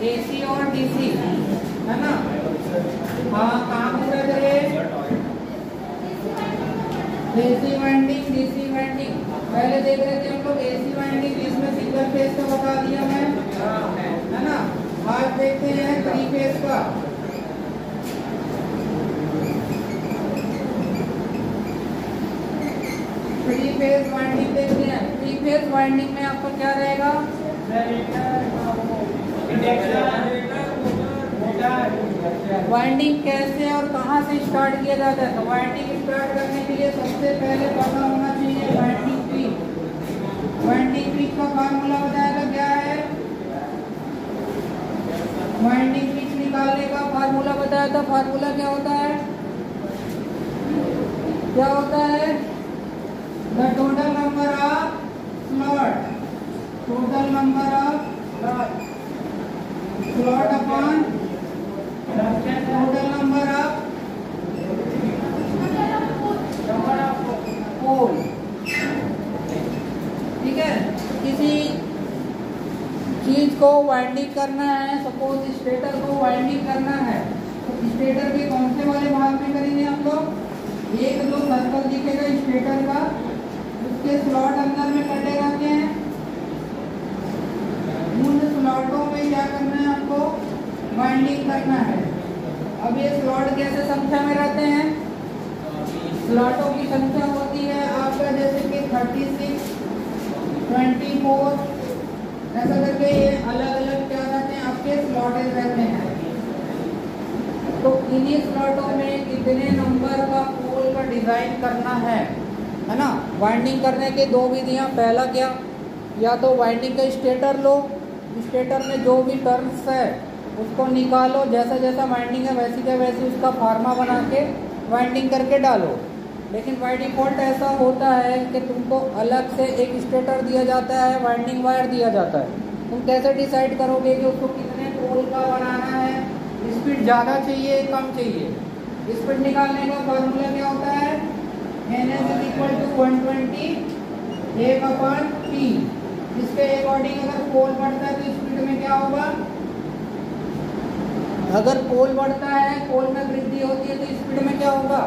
AC और DC, है ना। हाँ, कहाँ पूरा करे, एसी वाइंडिंग डीसी वाइंडिंग। पहले देख रहे थे हम लोग एसी वाइंडिंग, इसमें सिंगल फेज का बता दिया मैं, है ना। आज देखते हैं 3 फेज का। थ्री फेज वाइंडिंग देखते हैं। 3 फेज वाइंडिंग में आपका क्या रहेगा, वाइंडिंग कैसे और कहाँ से स्टार्ट किया जाता है। तो वाइंडिंग स्टार्ट करने के लिए सबसे पहले पता होना चाहिए वाइंडिंग पीच। वाइंडिंग पीच का फार्मूला बताएगा क्या है, वाइंडिंग पीच निकालने का फार्मूला बताया था। फार्मूला क्या होता है, क्या होता है, the total number of slot, total number of slot upon total number of poll. ठीक है, किसी चीज को वाइंडिंग करना है, सपोज स्टेटर को वाइंडिंग करना है, तो स्टेटर के कौन से वाले भाग में करेंगे हम लोग, एक जो सर्कल दिखेगा स्टेटर का, उसके स्लॉट अंदर में कटे रहते हैं, उन स्लॉटों में क्या करना है आपको, वाइंडिंग करना है। अब ये स्लॉट कैसे संख्या में रहते हैं, स्लॉटों की संख्या होती है आपका जैसे कि 36, 24, ऐसा करके ये अलग अलग क्या रहते हैं आपके स्लॉटेज रहते हैं। तो इन्हीं स्लॉटों में कितने नंबर का पोल का डिजाइन करना है ना। वाइंडिंग करने के 2 विधियां, पहला क्या, या तो वाइंडिंग का स्टेटर लो, स्टेटर में जो भी टर्न्स है उसको निकालो, जैसा जैसा वाइंडिंग है वैसी का वैसी उसका फार्मा बना के वाइंडिंग करके डालो। लेकिन बाय डिफॉल्ट ऐसा होता है कि तुमको अलग से एक स्टेटर दिया जाता है, वाइंडिंग वायर दिया जाता है। तुम कैसे डिसाइड करोगे कि उसको कितने पोल का बनाना है, स्पीड ज़्यादा चाहिए कम चाहिए। स्पीड निकालने का फॉर्मूला क्या होता है, NS = 120 1/P। इसके अकॉर्डिंग अगर पोल बढ़ता है तो स्पीड में क्या होगा, अगर पोल बढ़ता है, पोल में वृद्धि होती है तो स्पीड में क्या होगा,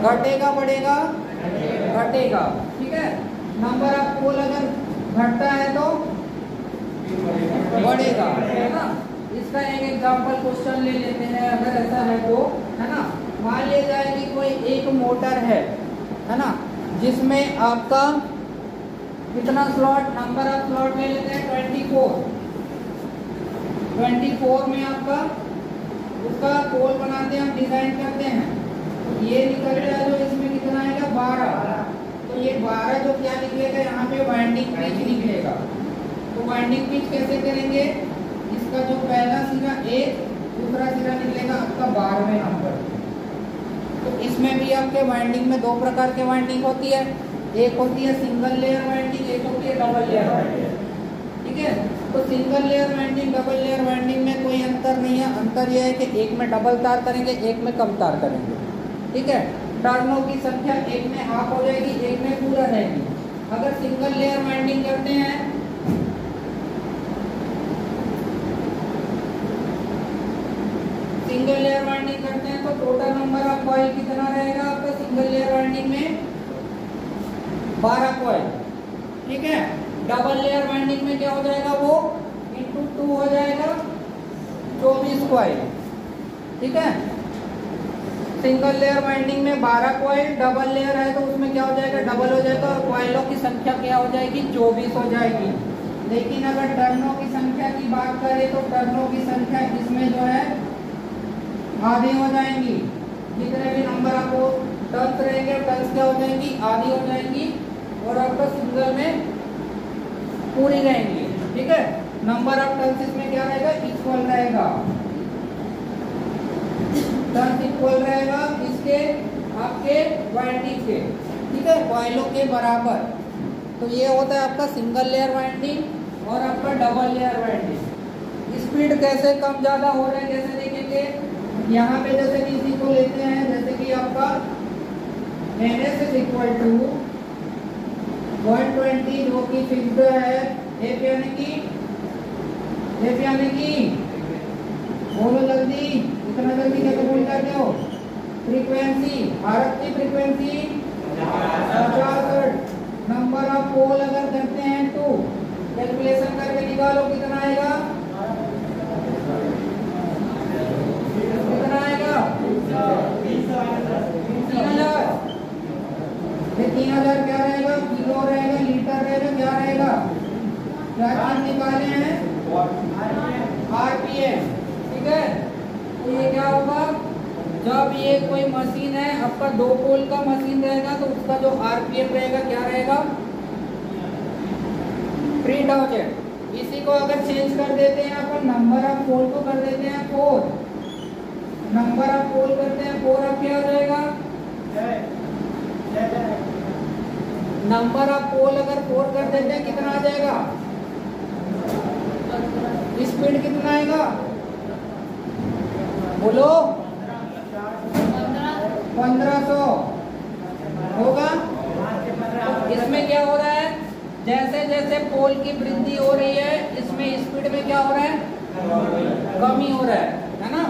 घटेगा बढ़ेगा, घटेगा। ठीक है, नंबर ऑफ पोल अगर घटता है तो बढ़ेगा, है ना। इसका एक एग्जांपल क्वेश्चन ले लेते हैं, अगर ऐसा है तो, है ना। मान लिया जाए कि कोई एक मोटर है ना, जिसमें आपका कितना स्लॉट, नंबर ऑफ स्लॉट ले लेते हैं 24 में आपका उसका पोल बनाते हैं, हम डिजाइन करते हैं। तो ये निकल रहा है जो इसमें कितना आएगा 12। तो ये 12 जो क्या निकलेगा यहाँ पे वाइंडिंग पिच निकलेगा। तो वाइंडिंग पिच कैसे करेंगे, इसका जो पहला सिरा 1, दूसरा सिरा निकलेगा आपका 12वें नंबर। तो इसमें भी आपके वाइंडिंग में 2 प्रकार के वाइंडिंग होती है, एक होती है सिंगल लेयर वाइंडिंग, एक होती है डबल लेयर वाइंडिंग। ठीक है, तो single layer winding double layer winding में कोई अंतर नहीं है। अंतर यह है कि एक में डबल तार करेंगे, एक में कम तार करेंगे। ठीक है, टर्नों की संख्या एक में हाफ हो जाएगी, एक में पूरा रहेगी। अगर सिंगल लेयर वाइंडिंग करते हैं सिंगल लेयर वाइंडिंग करते हैं तो टोटल नंबर ऑफ कॉइल कितना रहेगा आपका सिंगल लेयर वाइंडिंग में, 12 कॉइल। ठीक है, डबल लेयर वाइंडिंग में क्या हो जाएगा, वो × 2 हो जाएगा, 24 कॉइल। ठीक है, सिंगल लेयर वाइंडिंग में 12 कॉइल, डबल लेयर है तो उसमें क्या हो जाएगा, डबल हो जाएगा और कॉइलों की संख्या क्या हो जाएगी, 24 हो जाएगी। लेकिन अगर टर्नों की संख्या की बात करें तो टर्नों की संख्या इसमें जो है आधी हो जाएंगी। जितने भी नंबर आपको टर्न्स रहेंगे, टर्न्स क्या हो जाएंगी, आधी हो जाएंगी, और आपका सिंगल में पूरी रहेंगी। ठीक है, नंबर ऑफ टर्न्स इसमें क्या रहेगा, इक्वल रहेगा, टर्न्स इक्वल रहेगा इसके आपके वाइंडिंग के। ठीक है, कॉइलों के बराबर। तो ये होता है आपका सिंगल लेयर वाइंडिंग और आपका डबल लेयर वाइंडिंग। स्पीड कैसे कम ज्यादा हो रहा है कैसे देखेंगे, यहाँ पे जैसे कि इसी को लेते हैं, जैसे कि आपका NS = 120 जो कि फिक्स्ड है, एक यानी कि एफ यानी कि बोलो जल्दी, इतना जल्दी कैसे बोल जाते हो? फ्रीक्वेंसी, भारत की फ्रीक्वेंसी 65। नंबर ऑफ पोल अगर करते हैं तो कैलकुलेशन करके निकालो कितना आएगा, कितना आएगा? 3000। ये 3000 क्या रहेगा? किलो रहेगा, लीटर रहेगा, क्या रहेगा? क्या चीज निकाले हैं? आरपीएम। ठीक है, तो ये क्या होगा, जब ये कोई मशीन है आपका 2 पोल का मशीन रहेगा तो उसका जो आरपीएम रहेगा क्या रहेगा? 3000। इसी को अगर चेंज कर देते हैं अपन, नंबर ऑफ पोल को कर देते हैं 4, नंबर ऑफ पोल करते हैं 4, अब क्या हो जाएगा? नंबर ऑफ पोल अगर 4 कर देते हैं कितना आ जाएगा? स्पीड कितना आएगा? बोलो 1500 होगा। इसमें क्या हो रहा है, जैसे जैसे पोल की वृद्धि हो रही है इसमें स्पीड में क्या हो रहा है? कमी हो रहा है ना।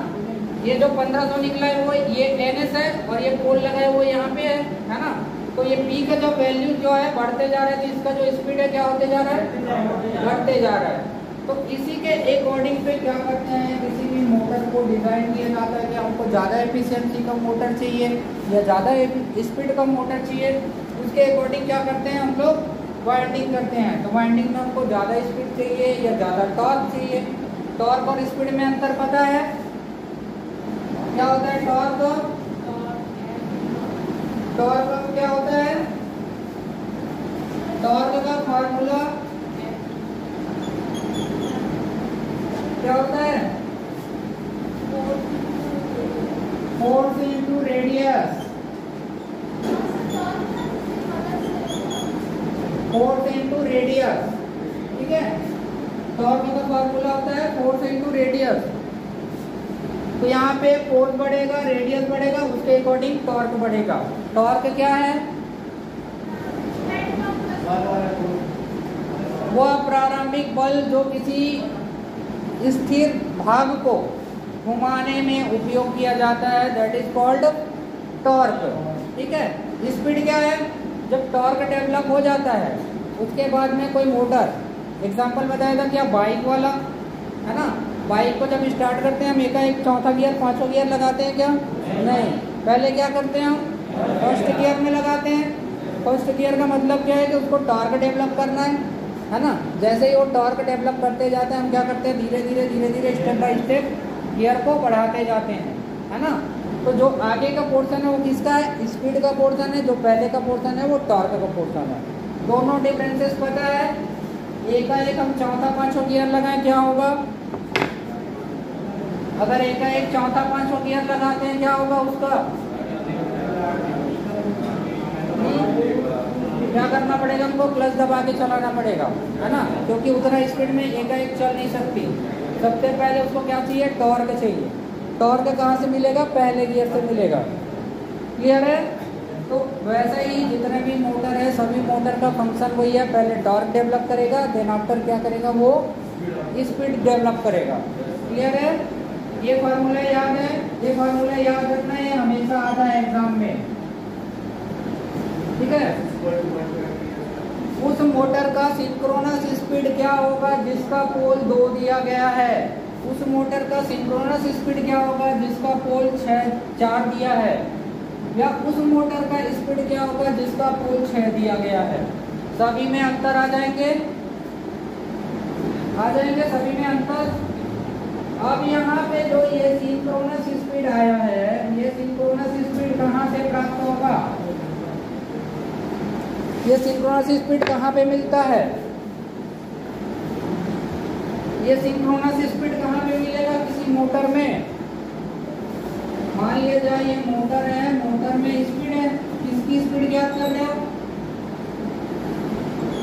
ये जो 1500 निकला है वो ये NS है और ये पोल लगा है वो यहाँ पे है ना। तो ये P का जो वैल्यू जो है बढ़ते जा रहा है, तो इसका जो स्पीड है क्या होते जा रहा है? घटते जा रहा है। तो इसी के अकॉर्डिंग पे क्या करते हैं, किसी भी मोटर को डिजाइन किया जाता है कि हमको ज़्यादा एफिशिएंसी का मोटर चाहिए या ज़्यादा स्पीड का मोटर चाहिए, उसके अकॉर्डिंग क्या करते हैं हम लोग वाइंडिंग करते हैं। तो वाइंडिंग में हमको ज़्यादा स्पीड चाहिए या ज़्यादा टॉर्क चाहिए। टॉर्क और स्पीड में अंतर पता है? क्या होता है टॉर्क? टॉर्क क्या होता है? टॉर्क का फार्मूला क्या होता है? Force into radius, force into radius. ठीक है, टॉर्क का फार्मूला होता है फोर्स इनटू रेडियस। तो यहाँ पे फोर्स बढ़ेगा, रेडियस बढ़ेगा, उसके अकॉर्डिंग टॉर्क बढ़ेगा। टॉर्क क्या है? वह प्रारंभिक बल जो किसी स्थिर भाग को घुमाने में उपयोग किया जाता है, दैट इज कॉल्ड टॉर्क। ठीक है, स्पीड क्या है? जब टॉर्क डेवलप हो जाता है उसके बाद में कोई मोटर, एग्जांपल बताया था क्या, बाइक वाला है ना। बाइक को जब स्टार्ट करते हैं हम एक चौथा गियर, पांचवा गियर लगाते हैं क्या? नहीं, पहले क्या करते हैं हम? फर्स्ट गियर में लगाते हैं। फर्स्ट गियर का मतलब क्या है कि उसको टॉर्क डेवलप करना है ना। जैसे ही वो टॉर्क डेवलप करते जाते हैं हम क्या करते हैं, धीरे धीरे धीरे धीरे स्टेप बाय स्टेप गियर को बढ़ाते जाते हैं, है ना। तो जो आगे का पोर्शन है वो किसका है? स्पीड का पोर्शन है। जो पहले का पोर्शन है वो टॉर्क का पोर्शन है। दोनों डिफरेंसेस पता है? एक हम चौथा पांचवा गियर लगाएं क्या होगा? अगर एक चौथा पांचवा गियर लगाते हैं क्या होगा उसका? क्या करना पड़ेगा हमको? क्लच दबा के चलाना पड़ेगा, है ना, क्योंकि उतना स्पीड में एक चल नहीं सकती। सबसे पहले उसको क्या चाहिए? टॉर्क चाहिए। टॉर्क कहाँ से मिलेगा? पहले गियर से मिलेगा। क्लियर है? तो वैसे ही जितने भी मोटर है सभी मोटर का फंक्शन वही है, पहले टॉर्क डेवलप करेगा, देन आफ्टर क्या करेगा? वो स्पीड डेवलप करेगा। क्लियर है? ये फार्मूला याद है? ये फार्मूला याद रखना है, हमेशा आता है एग्जाम में। ठीक है, उस मोटर का सिंक्रोनस स्पीड क्या होगा जिसका पोल 2 दिया गया है? उस मोटर का सिंक्रोनस स्पीड क्या होगा जिसका पोल 4 दिया है? या उस मोटर का स्पीड क्या होगा जिसका पोल 6 दिया गया है? सभी में अंतर आ जाएंगे, सभी में अंतर। अब यहाँ पे जो ये सिंक्रोनस स्पीड आया है, ये सिंक्रोनस स्पीड कहाँ से प्राप्त होगा? ये सिंक्रोनस स्पीड कहाँ पे मिलता है? ये सिंक्रोनस स्पीड कहाँ पे मिलेगा किसी मोटर में? मान लिया जाए ये मोटर है, मोटर में स्पीड है, किसकी स्पीड ज्ञात कर रहे हो?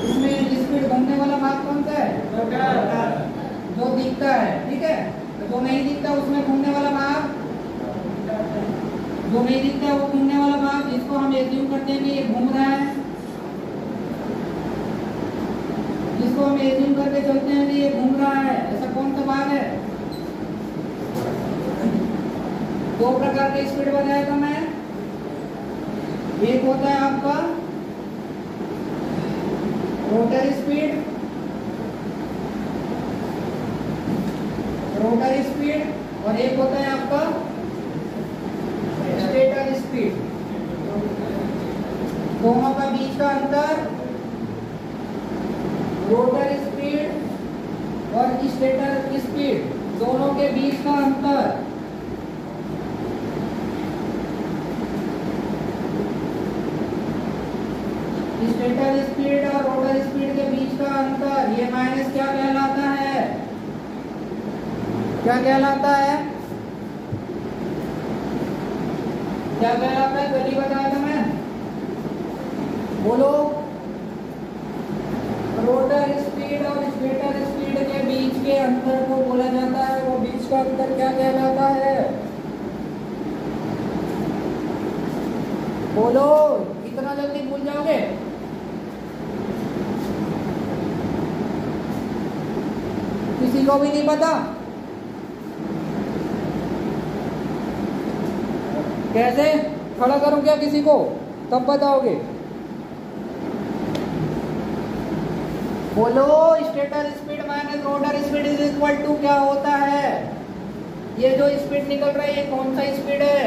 इसमें स्पीड घूमने वाला भाग कौन सा है? जो दिखता है। ठीक है, जो नहीं दिखता उसमें घूमने वाला भाग, जो नहीं दिखता है वो घूमने वाला भाग, जिसको हम एज्यूम करते हैं कि ये घूम रहा है, जिसको हम एज्यूम करके चलते हैं कि ये घूम रहा है, ऐसा कौन सा भाग है? दो प्रकार के स्पीड बताया था मैं। एक होता है आपका रोटर स्पीड, और एक होता है आपका स्टेटर स्पीड। दोनों का बीच का अंतर रोटर स्पीड और स्टेटर स्पीड, दोनों के बीच का अंतर स्टेटर स्पीड और रोटर स्पीड के बीच का अंतर, ये माइनस क्या कहलाता है? क्या कहलाता है? क्या कहलाता है? जल्दी बताया था मैं, बोलो। रोटर स्पीड और स्टेटर स्पीड के बीच के अंतर को बोला जाता है, वो बीच का अंतर क्या कहलाता है? बोलो, इतना जल्दी भूल जाओगे? किसी को भी नहीं पता? कैसे खड़ा करूं क्या किसी को, तब बताओगे? बोलो, stator speed minus rotor speed is equal to क्या होता है? ये जो स्पीड निकल रहा है ये कौन सा स्पीड है?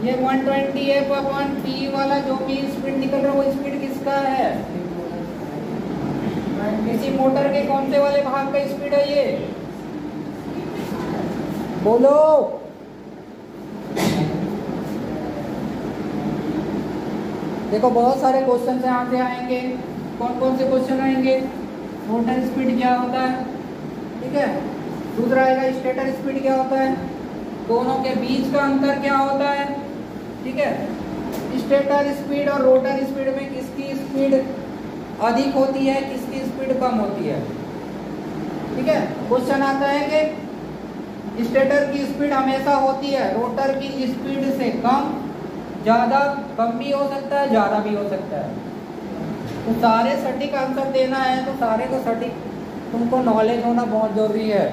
ये 120 F/P वाला जो भी स्पीड निकल रहा है वो स्पीड किसका है? किसी मोटर के कौन से वाले भाग का स्पीड है ये? बोलो। देखो बहुत सारे क्वेश्चन यहाँ से आएंगे। कौन कौन से क्वेश्चन आएंगे? रोटर स्पीड क्या होता है, ठीक है। दूसरा आएगा स्टेटर स्पीड क्या होता है, दोनों के बीच का अंतर क्या होता है, ठीक है। स्टेटर स्पीड और रोटर स्पीड में किसकी स्पीड अधिक होती है, किसकी स्पीड कम होती है, ठीक है। क्वेश्चन आता है कि स्टेटर की स्पीड हमेशा होती है रोटर की स्पीड से कम, ज़्यादा, कम भी हो सकता है, ज़्यादा भी हो सकता है। तो सारे सटीक आंसर देना है तो सारे का सटीक तुमको नॉलेज होना बहुत जरूरी है।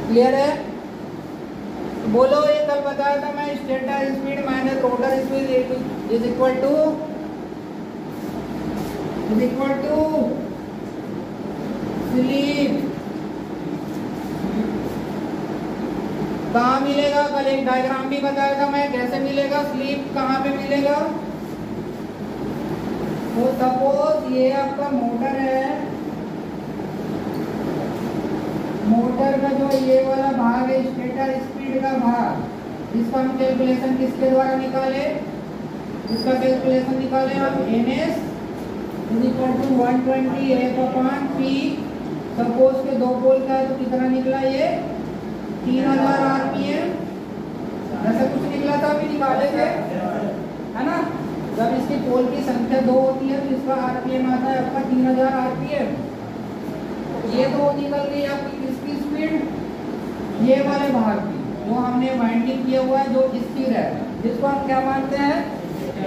क्लियर है? तो बोलो, ये कल बताया था मैं, stator speed minus rotor speed is equal to slip. कहाँ मिलेगा? कल एक डायग्राम भी बताया था मैं, कैसे मिलेगा स्लीप, कहाँ पे मिलेगा। तो सपोज ये आपका मोटर है, मोटर का जो ये वाला भाग है स्टेटर स्पीड का भाग, इसका हम कैलकुलेशन किसके द्वारा निकाले? इसका कैलकुलेशन निकाले हम NS is equal to 120 F/P। Suppose के दो पोल का है तो कितना निकला ये? 3000 RPM। ऐसा कुछ निकला था, अभी निकाले थे, है ना। जब इसकी पोल की संख्या 2 होती है तो इसका RPM आता है आपका 3000 RPM। ये तो निकल गई आपकी किसकी स्पीड? ये वाले भाग की, जो हमने वाइंडिंग किया हुआ है, जो स्थिर है, जिसको हम क्या मानते हैं?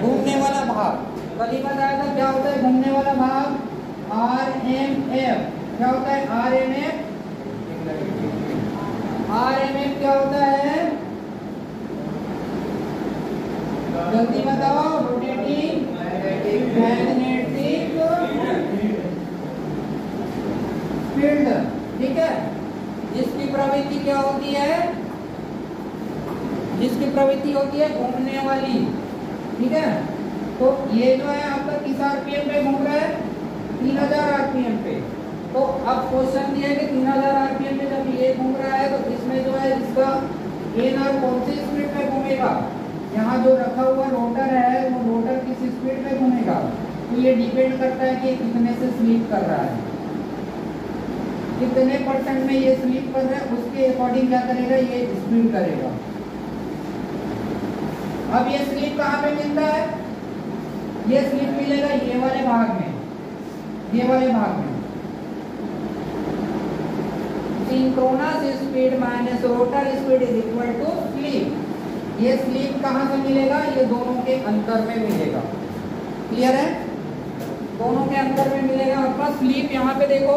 घूमने वाला भाग। कल ही बताया था क्या होता है घूमने वाला भाग? RMF। क्या होता है RMF? RMF क्या होता है? जल्दी बताओ। रोटेटिंग मैग्नेटिक फील्ड, ठीक है। जिसकी प्रवृत्ति क्या होती है? जिसकी प्रवृत्ति होती है घूमने वाली, ठीक है। तो ये जो है आपका किस RPM पे घूम रहा है? 3000 RPM पे। तो अब क्वेश्चन दिया है कि 3000 RPM पे जब ये घूम रहा है तो इसमें जो है इसका NR कौन सी स्पीड पे घूमेगा? यहाँ जो रखा हुआ रोटर है वो रोटर किस स्पीड पे घूमेगा? तो ये डिपेंड करता है कि कितने से स्लीप कर रहा है, कितने % में ये स्लीप कर रहा है, उसके अकॉर्डिंग क्या करेगा? ये स्पीड करेगा। अब ये स्लीप कहाँ पे मिलता है? ये स्लीप मिलेगा ये वाले भाग में, ये वाले भाग में। Synchronous speed minus rotor speed is equal to slip. ये स्लीप कहाँ से मिलेगा? ये दोनों के अंतर में मिलेगा। क्लियर है? दोनों के अंदर में मिलेगा आपका स्लीप। यहाँ पे देखो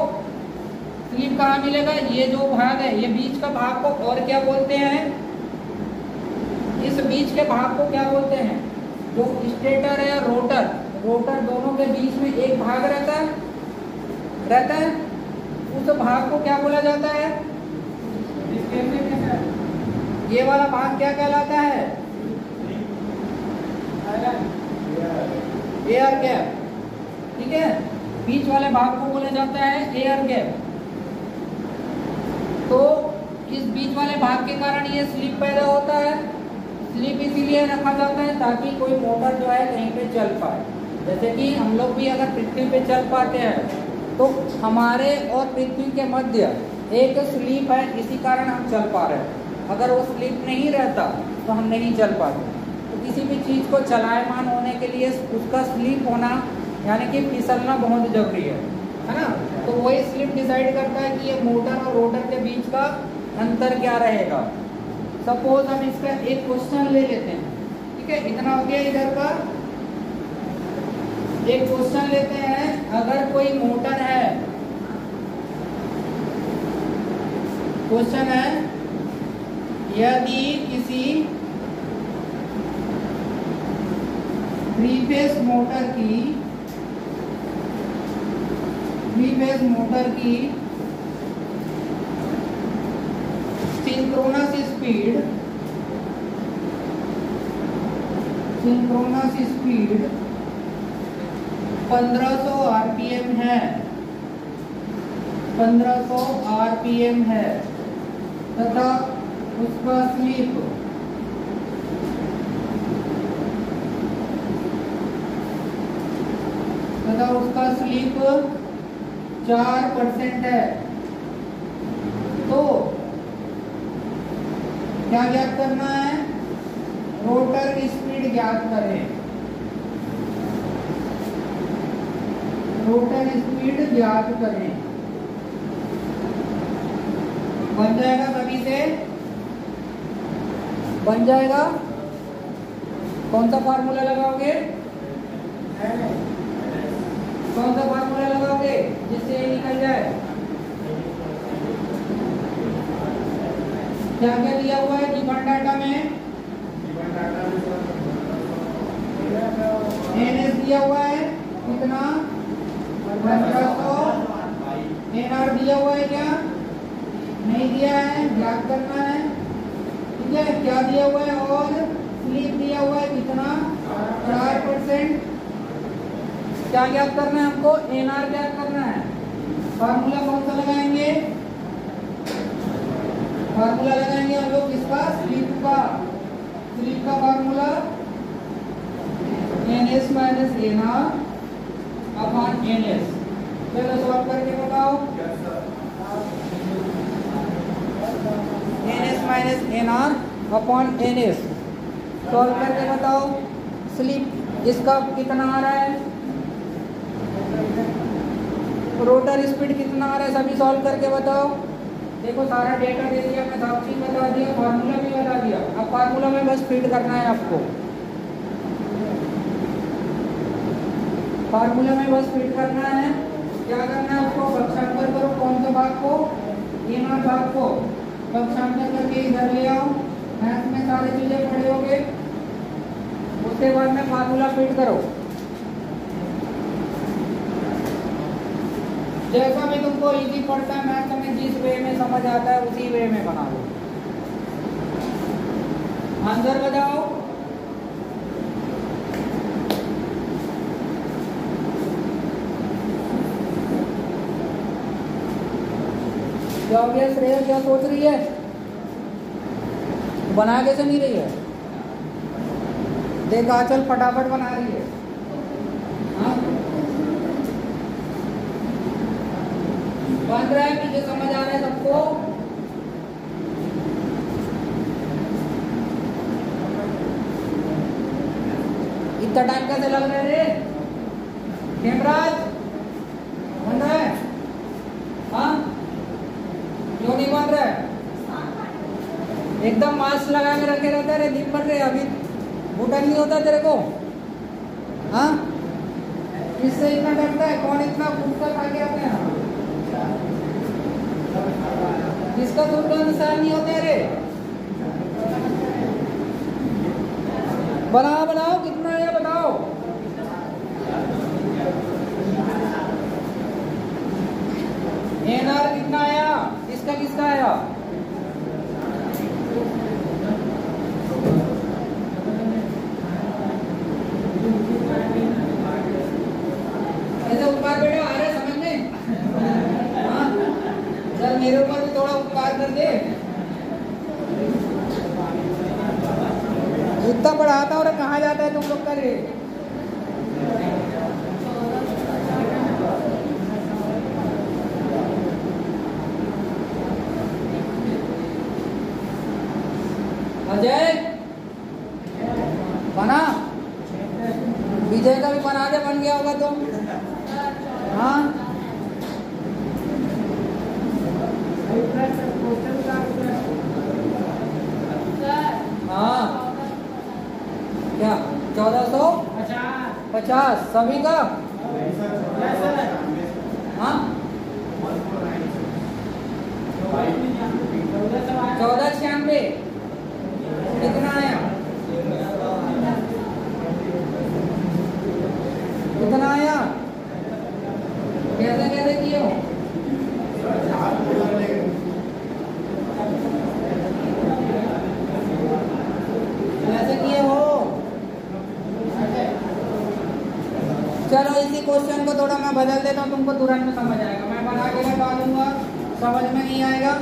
स्लीप कहाँ मिलेगा, ये जो भाग है, ये बीच का भाग को और क्या बोलते हैं, इस बीच के भाग को क्या बोलते हैं, जो स्टेटर है रोटर, रोटर दोनों के बीच में एक भाग रहता है, उस भाग को क्या बोला जाता है, ये वाला भाग क्या कहलाता है, एयर गैप। ठीक है, बीच वाले भाग को बोला जाता है एयर गैप। तो इस बीच वाले भाग के कारण ये स्लिप पैदा होता है। स्लिप इसीलिए रखा जाता है ताकि कोई मोटर जो है कहीं पे चल पाए। जैसे कि हम लोग भी अगर पृथ्वी पे चल पाते हैं तो हमारे और पृथ्वी के मध्य एक स्लिप है, इसी कारण हम चल पा रहे हैं। अगर वो स्लिप नहीं रहता तो हम नहीं चल पाते। तो किसी भी चीज़ को चलायमान होने के लिए उसका स्लिप होना यानी कि फिसलना बहुत जरूरी है ना। तो वही स्लिप डिसाइड करता है कि ये मोटर और रोटर के बीच का अंतर क्या रहेगा। सपोज हम इसका एक क्वेश्चन ले लेते हैं, ठीक है, इतना हो गया इधर का। एक क्वेश्चन लेते हैं, अगर कोई मोटर है, क्वेश्चन है यदि किसी थ्री फेज मोटर की सिंक्रोनस स्पीड 1500 आरपीएम है, 1500 आरपीएम है तथा उसका स्लिप 4% है, तो क्या ज्ञात करना है, रोटर स्पीड ज्ञात करें। रोटर स्पीड ज्ञात करें। बन जाएगा, सभी से बन जाएगा। कौन सा फार्मूला लगाओगे, कौन सा फार्मूला लगाओगे जिससे ये निकल जाए। क्या क्या दिया हुआ है गिवन डाटा में, एनएस दिया हुआ है कितना, 1500। एनआर दिया हुआ है, क्या नहीं दिया है, ज्ञात करना है। ठीक है, क्या दिया हुआ है, और स्लिप दिया हुआ है कितना, 4%। क्या ज्ञात करना है हमको, एनआर ज्ञात करना है। फार्मूला कौन सा लगाएंगे, फार्मूला लगाएंगे हम लोग किसका, स्लिप का formula NS minus NR upon NS। चलो सॉल्व करके बताओ। NS minus NR upon NS solve करके बताओ। स्लिप इसका कितना आ रहा है, रोटर स्पीड कितना आ रहा है, सभी सॉल्व करके बताओ। देखो सारा डेटा दे दिया, मैं सब चीज बता दिया, फार्मूला भी बता दिया। अब फार्मूला में बस फीड करना है आपको, फार्मूला में बस फीड करना है। क्या करना है उसको, पक्षांतर करो। कौन सा भाग को, एनआर भाग को पक्षांतर करके इधर ले आओ। मैथ में सारी चीजें पढ़े होगे, उसके बाद में फार्मूला फीड करो। जैसा भी तुमको इजी पड़ता है मैथ में, जिस वे में समझ आता है उसी वे में बना लो। आंसर बताओ। क्या हो गया श्रेया, क्या सोच रही है, बना कैसे नहीं रही है, देख आंचल फटाफट बना रही है। बन रहा है, मुझे समझ आ रहा है सबको। इतना टाइम कैसे लग रहा है रे हेमराज, बन रहा है, हाँ क्यों नहीं बन रहा है, एकदम मास्क लगा के रखे रहता है रे दिन भर रे, अभी घुटन नहीं होता तेरे को, हाँ किससे इतना डरता है? कौन इतना गुस्सा खा के आते हैं? किसका दूर का निशान नहीं होते रे? बनाओ बनाओ, कितना आया बताओ। एनआर कितना आया? किसका किसका आया? ऐसे उपकार बेटा आ रहे समझ में? हाँ सर मेरे ऊपर भी थोड़ा उपकार कर दे। इतना पढ़ाता और कहाँ जाता है तुम लोग का रे? अजय बना, विजय का भी बना दे, बन गया होगा तुम। हाँ हाँ क्या 1450 सभी का? हाँ 1496 कितना आया? कितना आया? कैसे कैसे किए हो? कैसे किए हो? चलो इसी क्वेश्चन को थोड़ा मैं बदल देता हूँ, तुमको तुरंत में समझ आएगा। मैं बना के लगा दूंगा, समझ में नहीं आएगा।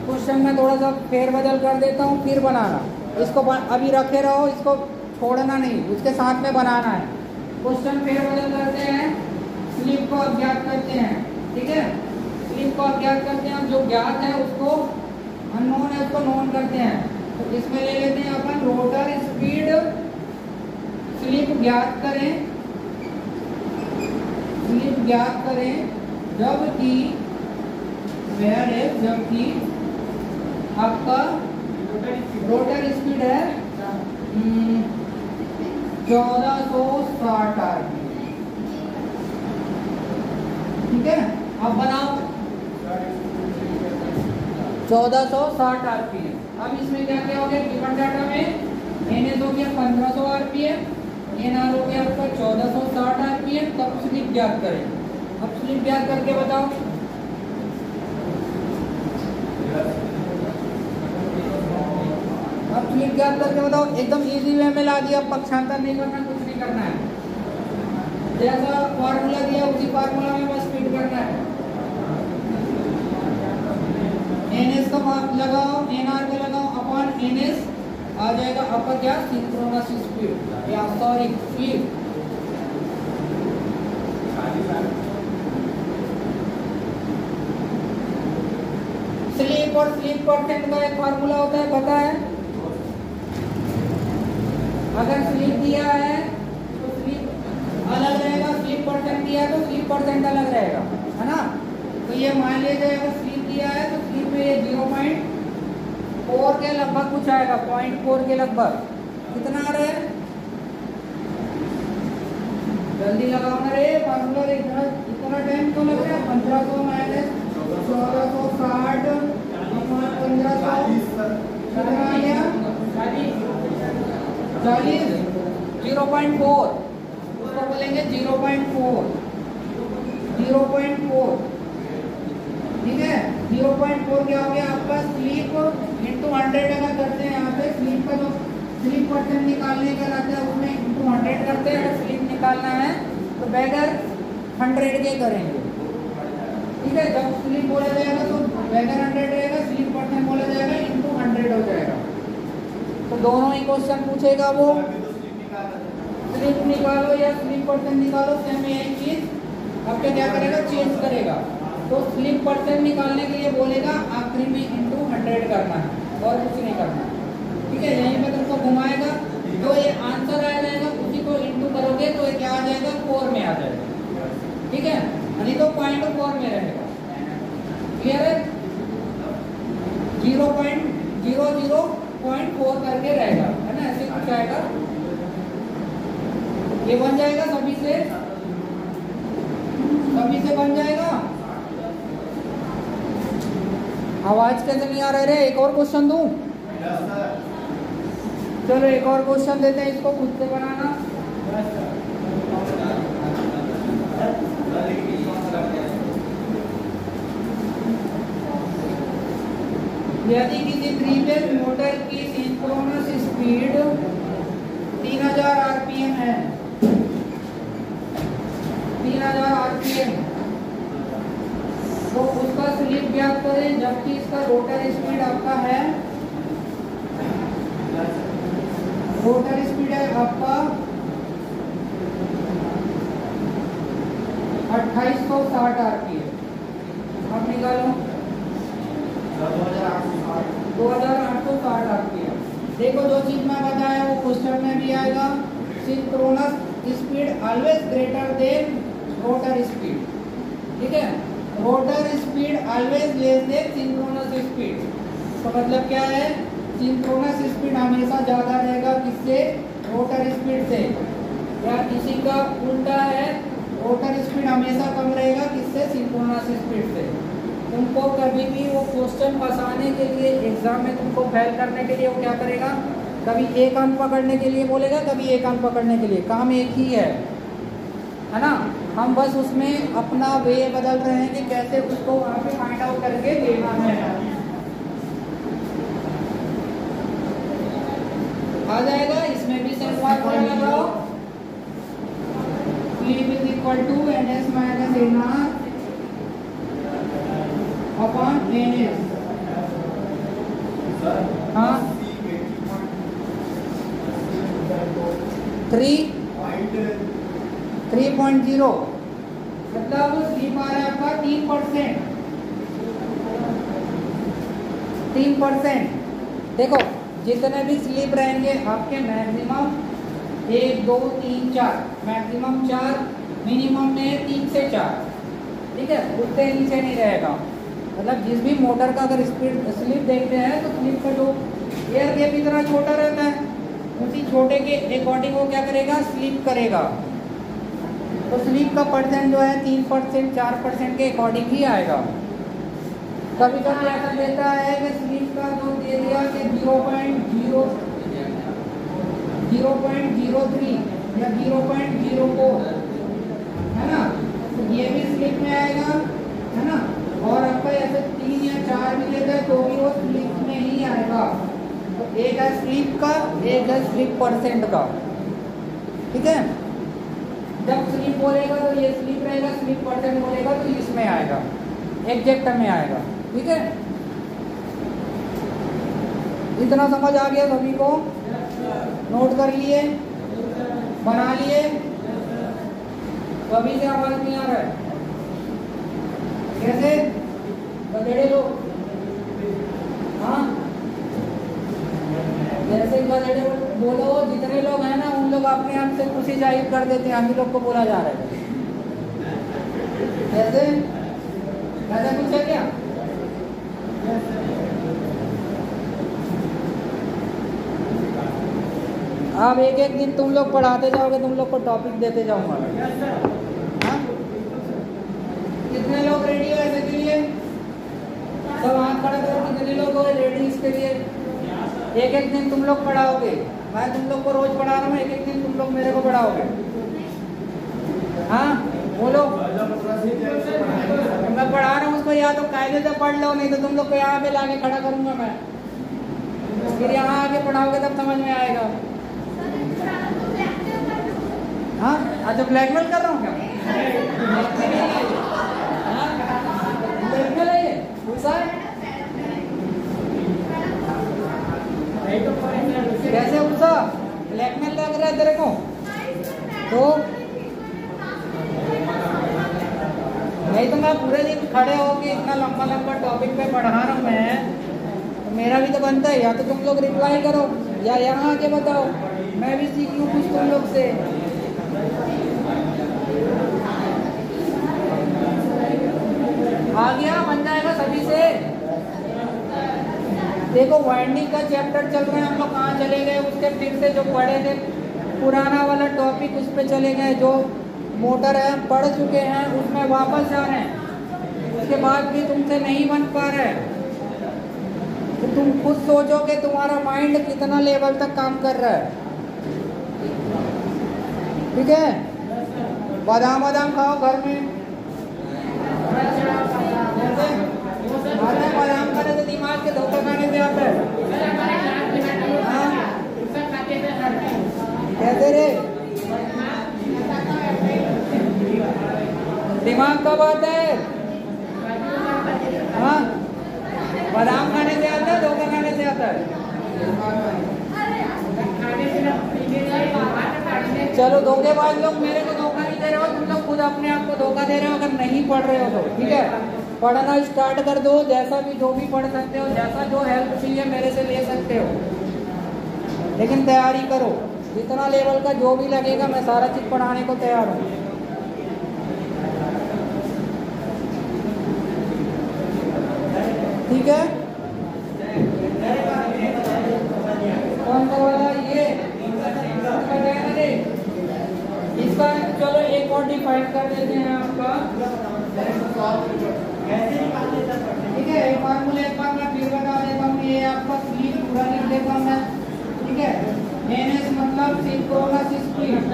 क्वेश्चन में थोड़ा सा फेर बदल कर देता हूँ, फिर बनाना। इसको अभी रखे रहो, इसको छोड़ना नहीं, उसके साथ में बनाना है। क्वेश्चन फेर बदल करते हैं, स्लिप को अज्ञात करते हैं। ठीक है, स्लिप को अज्ञात करते हैं। जो ज्ञात है उसको, अननोन है उसको नोन करते हैं। तो इसमें ले लेते हैं अपन रोटर स्पीड। स्लिप ज्ञात करें, स्लिप ज्ञात करें जबकि जबकि आपका रोटर स्पीड है 1460 आरपीएम। ठीक है, अब बनाओ 1460 आरपीएम। अब इसमें क्या क्या हो गया? गिवन डाटा में एनएस हो गया 1500 आरपीएम, एनआर हो गया आपका 1460 आरपीएम। तब स्लिप ज्ञात करें। अब स्लिप ज्ञात करके बताओ। अब स्लिप ज्ञात करके बताओ। एकदम इजी वे में ला दिया, पक्षांतर नहीं करना, कुछ नहीं करना है। जैसा फॉर्मूला दिया उसी फॉर्मूला में बस फिट करना है। एनएस का लगाओ, एनआर को लगाओ अपॉन एनएस, आ जाएगा आपका क्या? सिंक्रोनस स्पीड या सॉरी स्पीड। स्लीप और स्लीप परसेंट का एक फार्मूला होता है, पता है? अगर स्लीप दिया है तो स्लीप अलग रहेगा, स्लीप परसेंट दिया है तो स्लीप परसेंट अलग रहेगा, है ना? तो ये मान लीजिए अगर स्लीप दिया है तो स्लीप में ये 0.4 के लगभग कुछ आएगा, 0.4 के लगभग। कितना आ रहा है? जल्दी लगाओ ना रे फार्मूला। इतना टाइम क्यों लग रहा है? 1500 माइनस 1460 1500 कितना आ गया? 40 0.4 उसको बोलेंगे 0.4 ठीक है। 0.4 क्या हो गया आपका? स्लीप इंटू 100 अगर करते हैं यहाँ पे स्लीप का जो स्लीप परसेंट निकालने का रहता है उसमें इंटू 100 करते हैं। अगर स्लीप निकालना है तो बगैर 100 के करेंगे। ठीक है, जब स्लीप बोला जाएगा तो बगैर 100 रहेगा, स्लीप परसेंट बोला जाएगा इंटू 100 हो जाएगा। तो दोनों ही क्वेश्चन पूछेगा वो। स्लीप निकालो या स्लीप परसेंट निकालो, सेम यही चीज। अब क्या करेगा? चेंज करेगा। तो स्लीप परसेंट निकालने के लिए बोलेगा आखिरी में इंटू 100 करना है और कुछ नहीं करना। ठीक है, यहीं पे तुमको घुमाएगा, जो ये आंसर आ जाएगा उसी को इंटू करोगे तो ये क्या आ जाएगा? 4 में आ जाएगा। ठीक है, नहीं तो 0.4 में रहेगा। क्लियर है? 0.00.4 करके रहेगा, है ना? ऐसे कुछ आएगा, ये बन जाएगा सभी से। सभी से बन जाएगा। आवाज कैसे नहीं आ रहा है? एक और क्वेश्चन दूं? चलो एक और क्वेश्चन देते हैं, इसको खुद से बनाना। यदि किसी 3 फेज मोटर की सिंक्रोनस स्पीड 3000 आरपीएम है, 3000 आरपीएम, तो उसका स्लिप ज्ञात करें जबकि इसका रोटर स्पीड आपका है, रोटर स्पीड है आपका 2860 आरपीएम। अब निकालो 2860 आरपीएम। देखो जो चीज मैं बताया वो क्वेश्चन में भी आएगा। Synchronous speed always greater than rotor speed, ठीक है। Rotor speed always less than synchronous speed. तो मतलब क्या है? सिंक्रोनस स्पीड हमेशा ज्यादा रहेगा किससे? रोटर स्पीड से। या किसी का उल्टा है, रोटर स्पीड हमेशा कम रहेगा किससे? सिंक्रोनस स्पीड से। तुमको कभी भी वो क्वेश्चन फंसाने के लिए, एग्जाम में तुमको फेल करने के लिए वो क्या करेगा? कभी एक अंक पकड़ने के लिए बोलेगा, कभी एक अंक पकड़ने के लिए। काम एक ही है ना। हम बस उसमें अपना वे बदल रहे हैं कि कैसे उसको वहाँ पे फाइंड आउट करके देना है। आ जाएगा। इसमें भी सेम फॉर्मूला लगाओ। Slip is equal to ns minus nr upon ns। हाँ 3.0 मतलब स्लिप आ रहा है आपका 3%। देखो जितने भी स्लिप रहेंगे आपके मैक्सिमम 1 2 3 4, मैक्सिमम 4, मिनिमम में 3 से 4, ठीक है। उससे नीचे नहीं रहेगा। मतलब जिस भी मोटर का अगर स्पीड स्लिप देखते हैं तो स्लिप का जो एयर गैप इतना छोटा रहता है, उसी छोटे के अकॉर्डिंग वो क्या करेगा? स्लिप करेगा। तो स्लिप का परसेंट जो है 3% 4% के अकॉर्डिंग ही आएगा। कभी कभी ऐसा देता है कि स्लिप का जो दे दिया कि 0.03 या 0.04 है ना, तो ये भी स्लिप में आएगा, है ना। और आपका ऐसे 3 या 4 भी लेता है तो भी वो स्लिप में ही आएगा। तो एक है स्लिप का, एक है स्लिप परसेंट का, ठीक है। जब स्लिप बोलेगा तो ये स्लिप रहेगा, स्लिप परसेंट बोलेगा तो इसमें आएगा, एग्जैक्ट में आएगा, ठीक है। इतना समझ आ गया सभी को? नोट कर लिए, बना लिए? कभी से आवाज नहीं आ रहा है? कैसे गधेड़े लोग? हाँ जैसे गधेड़े बोलो, जितने लोग हैं ना उन लोग अपने आप से खुशी जाहिर कर देते हैं, हम ही लोग को बोला जा रहा है। कैसे ऐसा कुछ है क्या? अब एक एक दिन तुम लोग पढ़ाते जाओगे, तुम लोग को टॉपिक देते जाऊंगा। कितने लोग रेडी हो ऐसे के लिए? सब हाथ खड़ा करो। कितने लोग हो रेडी इसके लिए? एक एक दिन तुम लोग पढ़ाओगे, मैं तुम लोग को रोज पढ़ा रहा हूँ, एक एक दिन तुम लोग मेरे को पढ़ाओगे। हाँ बोलो। मैं पढ़ा रहा हूँ उसको या तो कायदे से पढ़ लो, नहीं तो तुम लोग को यहाँ पे लाके खड़ा करूंगा मैं, फिर यहाँ आके पढ़ाओगे तब समझ में आएगा। हाँ अच्छा ब्लैकमेल कर रहा हूँ क्या? ब्लैकमेल है ये? गुस्सा है? कैसे गुस्सा? ब्लैकमेल लग रहा है तेरे को? तो नहीं तो मैं पूरे दिन खड़े होके इतना लंबा लंबा टॉपिक पे पढ़ा रहा हूँ मैं, तो मेरा भी तो बनता है, या तो तुम लोग रिप्लाई करो या यहाँ आके बताओ, मैं भी सीख लूँ कुछ तुम लोग से। आ गया? बन जाएगा सभी से? देखो वाइंडिंग का चैप्टर चल रहा है, हम लोग कहाँ चले गए? उसके फिर से जो पढ़े थे पुराना वाला टॉपिक उस पर चले गए, जो मोटर है, पढ़ चुके हैं, उसमें वापस जा रहे हैं, उसके बाद भी तुमसे नहीं बन पा रहा है, तो तुम खुद सोचो कि तुम्हारा माइंड कितना लेवल तक काम कर रहा है। ठीक है, बादाम बादाम खाओ घर में, बादाम खाने से दिमाग के धोखा खाने से आता है। कैसे रे दिमाग कब आता है? हाँ, बादाम खाने से आता है, धोखा खाने से आता है। चलो धोखेबाज लोग मेरे को धोखा नहीं दे रहे हो, तुम लोग खुद अपने आप को धोखा दे रहे हो अगर नहीं पढ़ रहे हो तो। ठीक है, पढ़ना स्टार्ट कर दो, जैसा भी जो भी पढ़ सकते हो, जैसा जो हेल्प चाहिए मेरे से ले सकते हो, लेकिन तैयारी करो, जितना लेवल का जो भी लगेगा मैं सारा चीज पढ़ाने को तैयार हूँ। ठीक है, कौन सा वाला ये इसका चलो एक और डिफाइन कर देते हैं आपका। ठीक है, एक फार्मूला एक बार मैं फिर बता देता हूँ, ये आपका स्पीड पूरा लिख देता हूँ मैं। ठीक है, एनएस मतलब सिंक्रोनस स्पीड,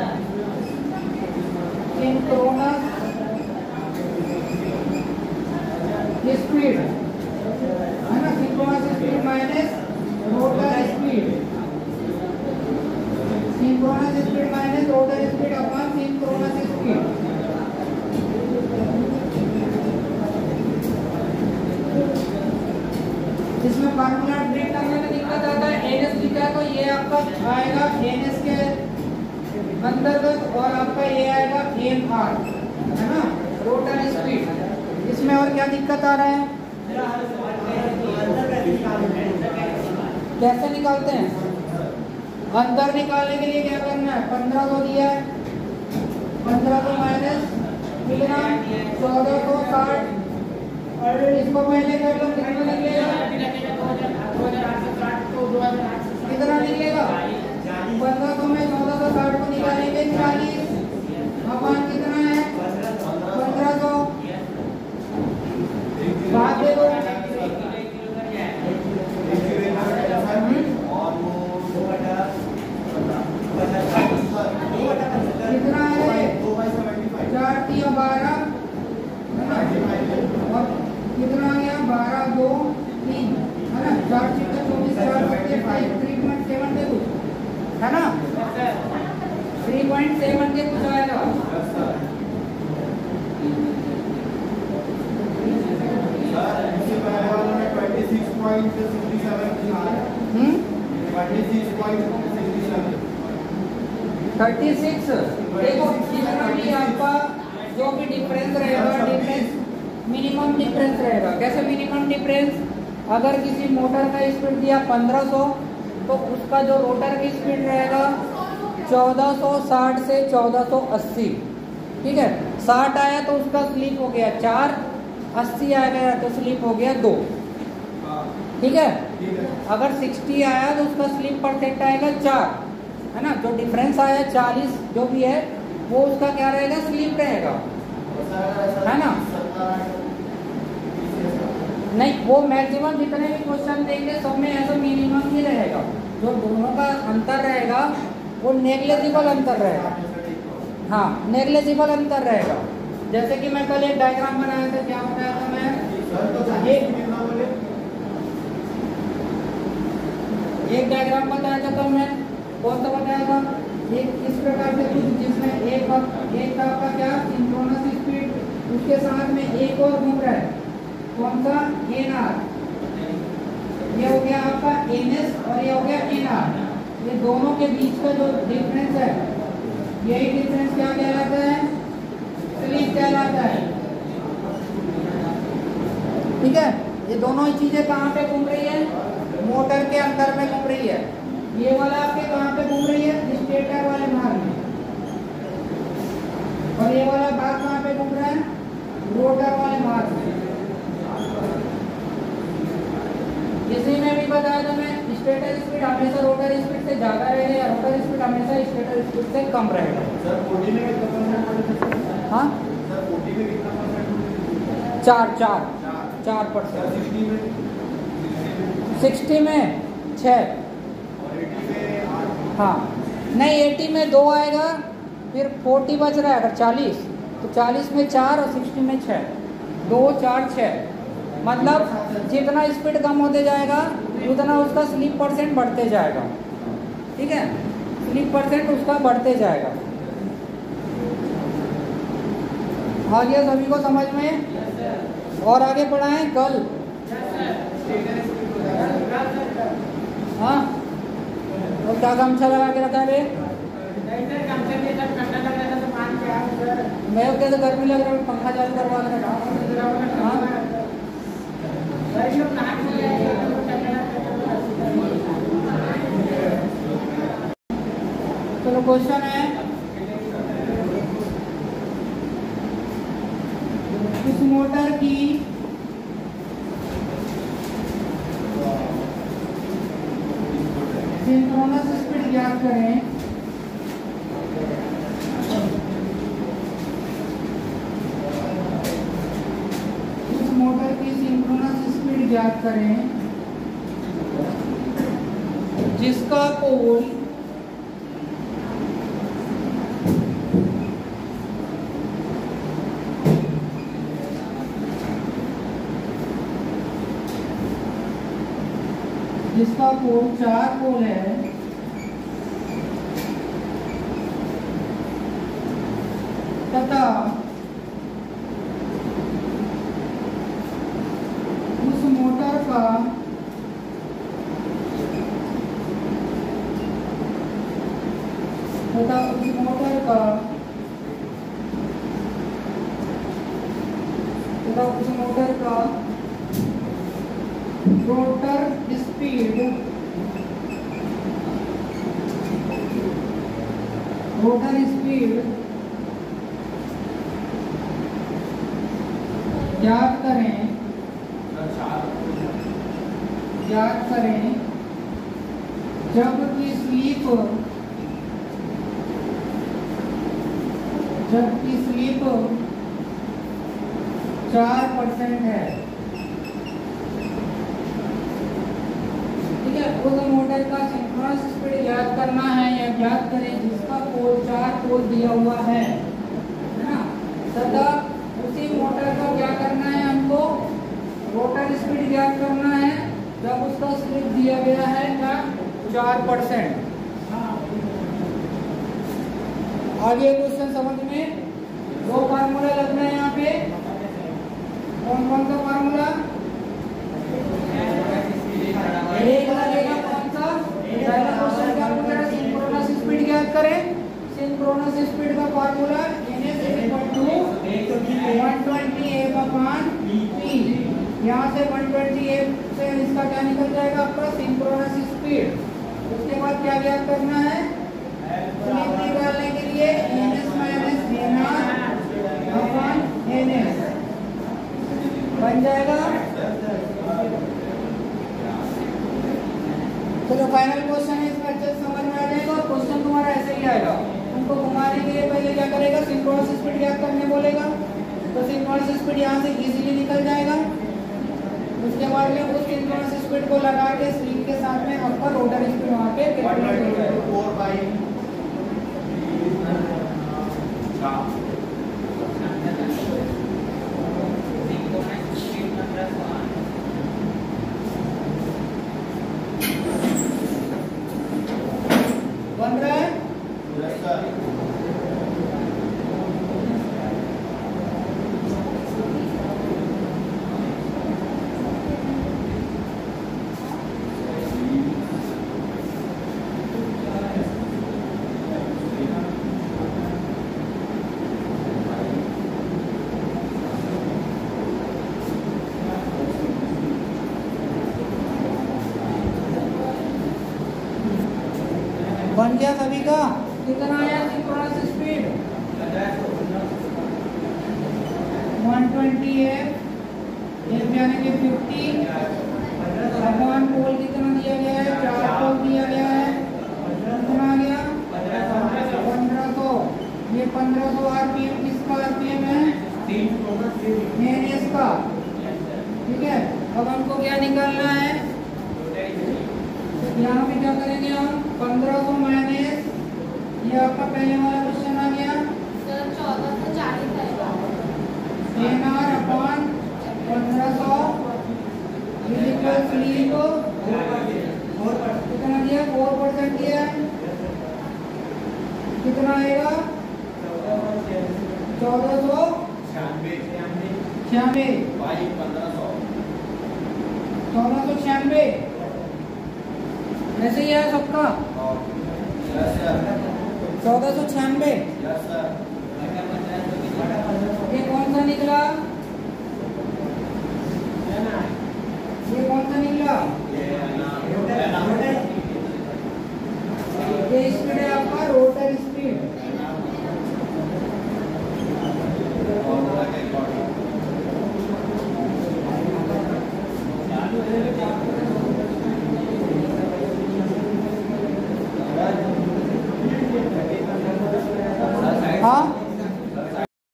सिंक्रोनस स्पीड है ना, synchronous speed minus rotor speed, synchronous speed minus rotor speed upon synchronous speed. इसमें फार्मूला ड्रिल करने में दिक्कत आता है, एनएस लिखा है तो ये आपका आएगा एनएस के अंतर्गत और आपका ये आएगा एनआर, है ना, रोटर स्पीड। इसमें और क्या दिक्कत आ रहा है? कैसे निकालते हैं? अंतर निकालने के लिए क्या करना है? 1500 दिया है, 1500 माइनस कितना 1460, इसको पहले कर लो, कितना निकलेगा? कितना निकलेगा? 1500 में 1460 को निकालेंगे 40 अपन कितना है? 1500 भाग दे दो, कितना है? 4 3 12 और कितना आ गया? 12 2 3 है ना, 4 6 24 4 5 3.7 के कुछ है ना, 3.7 के कुछ आएगा। थर्टी सिक्स देखो, भी आपका जो भी डिफरेंस रहेगा, डिफरेंस मिनिमम डिफरेंस रहेगा। कैसे मिनिमम डिफरेंस? अगर किसी मोटर का स्पीड दिया 1500 तो उसका जो रोटर की स्पीड रहेगा 1460 से 1480। ठीक है, 60 आया तो उसका स्लिप हो गया 4, 80 आ गया तो स्लिप हो गया 2। ठीक है, अगर 60 आया तो उसका स्लिप परसेंट आएगा 4, है ना, जो डिफरेंस आया 40 जो भी है वो उसका क्या रहेगा? स्लिप रहेगा, है ना। नहीं, वो मैक्सिमम जितने भी क्वेश्चन देंगे सब में ऐसा मिनिमम ही रहेगा, जो दोनों का अंतर रहेगा वो नेग्लेजिबल अंतर रहेगा। हाँ, नेग्लेजिबल अंतर रहेगा। जैसे कि मैं कल एक डायग्राम बनाया था, क्या बताया था मैं? एक डायग्राम बताया था कल मैं, कौन सा बताया था? एक इस प्रकार से कुछ, जिसमें एक आपका क्या सिंक्रोनस स्पीड, उसके साथ में एक और घूम रहा है, कौन सा? एनआर। ये हो गया आपका एनएस और ये हो गया एनआर। ये दोनों के बीच का जो डिफरेंस है, यही डिफरेंस क्या कहलाता है? स्लिप कहलाता है। ठीक है, ये दोनों ही चीजें कहाँ पे घूम रही है? मोटर के अंदर में घूम रही है। ये वाला आपके कहाँ पे घूम रही है? स्टेटर वाले भाग में। और ये वाला भाग कहाँ पे घूम रहा है? रोटर वाले भाग में। इसी में भी बताया था मैं, स्टेटर स्पीड हमेशा रोटर स्पीड से ज्यादा रहेगा, रोटर स्पीड हमेशा स्टेटर स्पीड से कम रहेगा। हाँ, 4%। 60 में 6। हाँ नहीं, 80 में 2 आएगा, फिर 40 बच रहा है अगर 40, तो 40 में 4 और 60 में 6। 2 4 6, मतलब जितना स्पीड कम होते जाएगा उतना उसका स्लीप परसेंट बढ़ते जाएगा। ठीक है, स्लीप परसेंट उसका बढ़ते जाएगा। आ गया सभी को समझ में? और आगे पढ़ाएं कल? हाँ, और क्या गमछा लगा के रखा है? मैं कैसे गर्मी लग रहा है, पंखा चालू करवा रहा। हाँ, चलो क्वेश्चन है, इस मोटर की सिंक्रोनस स्पीड ज्ञात करें। इस मोटर की सिंक्रोनस स्पीड ज्ञात करें जिसका पोल जिसका पोल 4 पोल है तथा उस मोटर का रोटर स्पीड ज्ञात करें जबकि स्लीप 4% है। ठीक है, उस मोटर का सिंक्रोनस स्पीड ज्ञात करना है या ज्ञात करें जिसका पोल 4 पोल दिया हुआ है ना, तथा उसी मोटर का क्या करना है, हमको रोटर स्पीड ज्ञात करना है जब उसका स्लिप दिया गया है क्या, 4%। आगे क्वेश्चन समझ में? 2 फार्मूला लगना है यहाँ पे। कौन कौन सा फार्मूला? एक लगेगा कौन सा? पहला क्वेश्चन क्या पूछ रहा है, सिंक्रोनस स्पीड ज्ञात करें। सिंक्रोनस स्पीड का फार्मूला ns = 120f/p। यहाँ से 120f से इसका क्या निकल जाएगा, आपका सिंक्रोनस स्पीड। उसके बाद क्या ज्ञात करना है, स्लिप निकालने के लिए ns - n/ns बन जाएगा। चलो फाइनल क्वेश्चन है, इसमें अच्छे से समझ में आ जाएगा। और क्वेश्चन तुम्हारा ऐसे ही आएगा, तुमको घुमाने के लिए पहले क्या करेगा, सिंक्रोनस स्पीड ज्ञात करने बोलेगा, तो सिंक्रोनस स्पीड यहाँ से इजीली निकल जाएगा। उसके बाद में उस सिंक्रोनस स्पीड को लगा के स्लिप के साथ में आपका रोटर स्पीड वहाँ पे कैलकुलेट हो जाएगा। 1 गया सभी का? कितना आया सिंक्रोनस स्पीड? 120f, यानी कि 50 अपॉन पोल कितना दिया गया है, 4 पोल दिया गया है, कितना आ गया 1500। ये 1500 आरपीएम किसका आरपीएम माइनस का, ठीक है। अब हमको क्या निकालना है, यहाँ पे क्या करेंगे हम, 1500 माइनस, ये आपका पहले वाला क्वेश्चन आ गया, 1440 आएगा। 10/1500 कितना दिया, 4% दिया, कितना आएगा, 1496 ऐसे ही है सबका, 1496। ये कौन सा निकला,